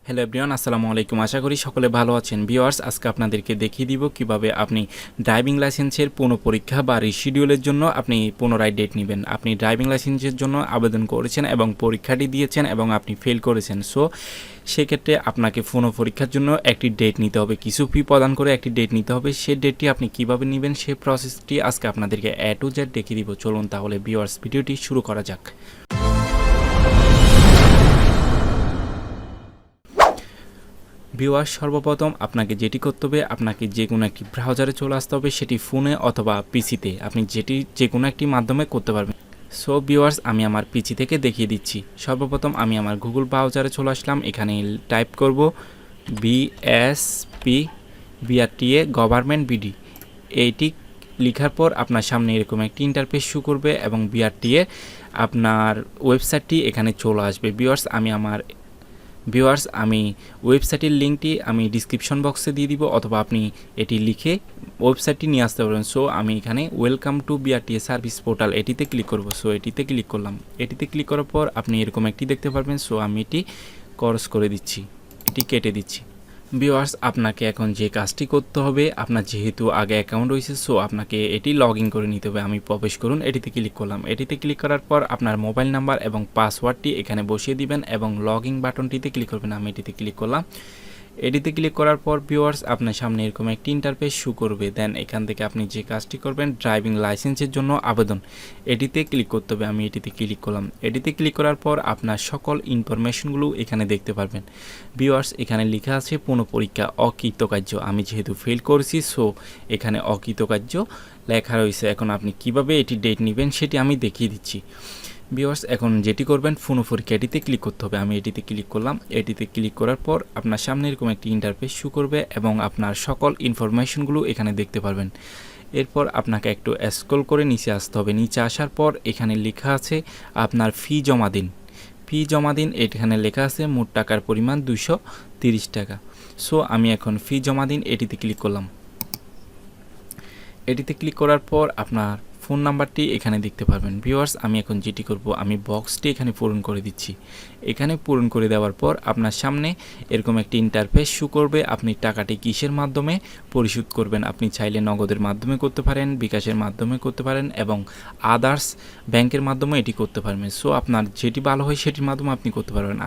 Hello everyone, আসসালামু আলাইকুম। আশা করি সকলে ভালো আছেন। ভিউয়ার্স, আজকে আপনাদেরকে দেখিয়ে দিব কিভাবে আপনি ড্রাইভিং লাইসেন্সের পুনঃপরীক্ষা বা রিশিডিউলের জন্য আপনি পুনরায় ডেট নেবেন। আপনি ড্রাইভিং লাইসেন্সের জন্য আবেদন করেছেন এবং পরীক্ষাটি দিয়েছেন এবং আপনি ফেল করেছেন। সো সেক্ষেত্রে আপনাকে পুনঃপরীক্ষার জন্য একটি ডেট নিতে হবে, কিছু ফি প্রদান করে একটি ডেট নিতে হবে। সেই ডেটটি আপনি কিভাবে নেবেন সেই প্রসেসটি আজকে আপনাদেরকে A to Z দেখিয়ে দিব। চলুন তাহলে ভিউয়ার্স, ভিডিওটি শুরু করা যাক। ভিউয়ার্স, সর্বপ্রথম আপনাকে যেটি করতে হবে, আপনাকে যে কোনো একটি ব্রাউজারে চলে আসতে হবে, সেটি ফোনে অথবা পিসিতে, আপনি যে কোনো একটি মাধ্যমে করতে পারবেন। সো ভিউয়ার্স, আমি আমার পিসি থেকে দেখিয়ে দিচ্ছি। সর্বপ্রথম আমি আমার গুগল ব্রাউজারে চলে আসলাম। এখানে টাইপ করব BSP BRTA গভর্নমেন্ট BD। এইটি লেখার পর আপনার সামনে এরকম একটি ইন্টারফেস শো করবে এবং BRTA আপনার ওয়েবসাইটটি এখানে চলে আসবে। ভিউয়ার্স, আমি ওয়েবসাইটের লিঙ্কটি আমি ডিসক্রিপশন বক্সে দিয়ে দিব, অথবা আপনি এটি লিখে ওয়েবসাইটটি নিয়ে আসতে পারবেন। সো আমি এখানে welcome to BRTA service portal এটিতে ক্লিক করব। সো এটিতে ক্লিক করলাম। এটিতে ক্লিক করার পর আপনি এরকম একটি দেখতে পারবেন। সো আমি এটি ক্রস করে দিচ্ছি, এটি কেটে দিচ্ছি। ভিউয়ার্স, আপনাকে এখন যে কাজটি করতে হবে, আপনার যেহেতু আগে অ্যাকাউন্ট রয়েছে, সো আপনাকে এটি লগ ইন করে নিতে হবে। আমি প্রবেশ করুন, এটিতে ক্লিক করলাম। এটিতে ক্লিক করার পর আপনার মোবাইল নাম্বার এবং পাসওয়ার্ডটি এখানে বসিয়ে দিবেন এবং লগ ইন বাটনটিতে ক্লিক করবেন। আমি এটিতে ক্লিক করলাম। এটিতে ক্লিক করার পর ভিউয়ার্স, আপনার সামনে এরকম একটি ইন্টারফেস শো করবে। দেন এখান থেকে আপনি যে কাজটি করবেন, ড্রাইভিং লাইসেন্সের জন্য আবেদন, এটিতে ক্লিক করতে হবে। আমি এটিতে ক্লিক করলাম। এটিতে ক্লিক করার পর আপনার সকল ইনফরমেশনগুলো এখানে দেখতে পারবেন। ভিউয়ার্স, এখানে লেখা আছে পুনঃপরীক্ষা অকৃতকার্য। আমি যেহেতু ফেল করেছি, সো এখানে অকৃতকার্য লেখা রয়েছে। এখন আপনি কিভাবে এটি ডেট নেবেন সেটি আমি দেখিয়ে দিচ্ছি। ভিউয়ার্স, এখন যেটি করবেন, পুনঃপরীক্ষা এটিতে ক্লিক করতে হবে। আমি এটিতে ক্লিক করলাম। এটিতে ক্লিক করার পর আপনার সামনে এরকম একটি ইন্টারফেস শো করবে এবং আপনার সকল ইনফরমেশনগুলো এখানে দেখতে পারবেন। এরপর আপনাকে একটু স্ক্রল করে নিচে আসতে হবে। নিচে আসার পর এখানে লেখা আছে আপনার ফি জমা দিন। ফি জমা দিন, এখানে লেখা আছে মোট টাকার পরিমাণ 230 টাকা। সো আমি এখন ফি জমা দিন এটিতে ক্লিক করলাম। এটিতে ক্লিক করার পর আপনার ফোন নাম্বারটি এখানে দেখতে পারবেন। ভিউয়ার্স, আমি এখন যেটি করব, আমি বক্সটি এখানে পূরণ করে দিচ্ছি। এখানে পূরণ করে দেওয়ার পর আপনার সামনে এরকম একটি ইন্টারফেস শো করবে। আপনি টাকাটি কিসের মাধ্যমে পরিশোধ করবেন। আপনি চাইলে নগদের মাধ্যমে করতে পারেন, বিকাশের মাধ্যমে করতে পারেন এবং আদার্স ব্যাংকের মাধ্যমে এটি করতে পারবেন। সো আপনার যেটি ভালো হয় সেটির মাধ্যমে আপনি করতে পারবেন।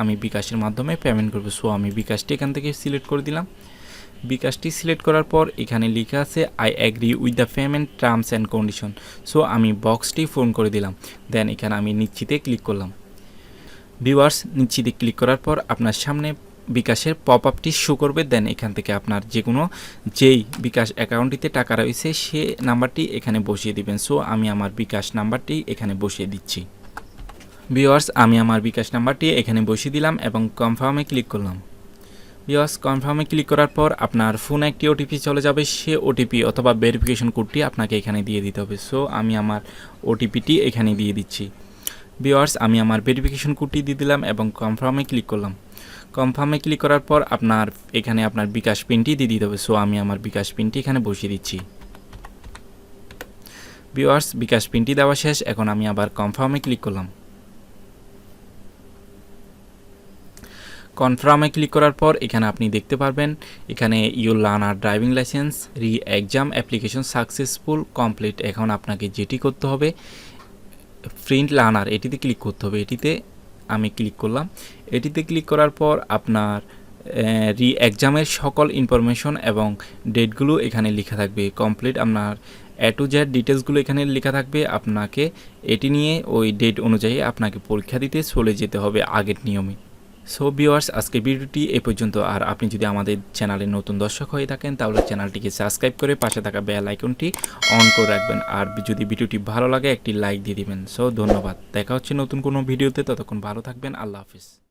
আমি বিকাশের মাধ্যমে পেমেন্ট করব। সো আমি বিকাশটি এখান থেকে সিলেক্ট করে দিলাম। বিকাশটি সিলেক্ট করার পর এখানে লেখা আছে I agree with the payment terms and condition. So আমি বক্সটি পূরণ করে দিলাম। দেন এখানে আমি নিশ্চিতে ক্লিক করলাম। ভিউয়ার্স, নিশ্চিতে ক্লিক করার পর আপনার সামনে বিকাশের পপ আপটি শো করবে। দেন এখান থেকে আপনার যেই বিকাশ অ্যাকাউন্টটিতে টাকা রয়েছে সে নাম্বারটি এখানে বসিয়ে দিবেন। সো আমি আমার বিকাশ নাম্বারটি এখানে বসিয়ে দিচ্ছি। ভিউয়ার্স, আমি আমার বিকাশ নাম্বারটি এখানে বসিয়ে দিলাম এবং কনফার্মে ক্লিক করলাম। ভিউয়ার্স, কনফার্মে ক্লিক করার পর আপনার ফোনে একটি ওটিপি চলে যাবে। সে ওটিপি অথবা ভেরিফিকেশন কোডটি আপনাকে এখানে দিয়ে দিতে হবে। সো আমি আমার ওটিপিটি এখানে দিয়ে দিচ্ছি। ভিউয়ার্স, আমি আমার ভেরিফিকেশন কোডটি দিয়ে দিলাম এবং কনফার্মে ক্লিক করলাম। কনফার্মে ক্লিক করার পর এখানে আপনার বিকাশ পিনটি দিয়ে দিতে হবে। সো আমি আমার বিকাশ পিনটি এখানে বসিয়ে দিচ্ছি। ভিউয়ার্স, বিকাশ পিনটি দেওয়া শেষ। এখন আমি আবার কনফার্মে ক্লিক করলাম। কনফার্মে ক্লিক করার পর এখানে আপনি দেখতে পারবেন এখানে ইউর লার্নার ড্রাইভিং লাইসেন্স রি এক্সাম অ্যাপ্লিকেশন সাকসেসফুল কমপ্লিট। এখন আপনাকে যেটি করতে হবে, প্রিন্ট লার্নার এটিতে ক্লিক করতে হবে। এটিতে আমি ক্লিক করলাম। এটিতে ক্লিক করার পর আপনার রি এক্সামের সকল ইনফরমেশন এবং ডেটগুলো এখানে লেখা থাকবে। কমপ্লিট আপনার A to Z ডিটেলসগুলো এখানে লেখা থাকবে। আপনাকে এটি নিয়ে ওই ডেট অনুযায়ী আপনাকে পরীক্ষা দিতে চলে যেতে হবে আগের নিয়মে। সো ভিউয়ার্স, আজকের ভিডিওটি এ পর্যন্ত। আর আপনি যদি আমাদের চ্যানেলে নতুন দর্শক হয়ে থাকেন তাহলে চ্যানেলটিকে সাবস্ক্রাইব করে পাশে থাকা বেল আইকনটি অন করে রাখবেন। আর যদি ভিডিওটি ভালো লাগে একটি লাইক দিয়ে দিবেন। সো ধন্যবাদ। দেখা হচ্ছে নতুন কোনো ভিডিওতে। ততক্ষণ ভালো থাকবেন। আল্লাহ হাফিজ।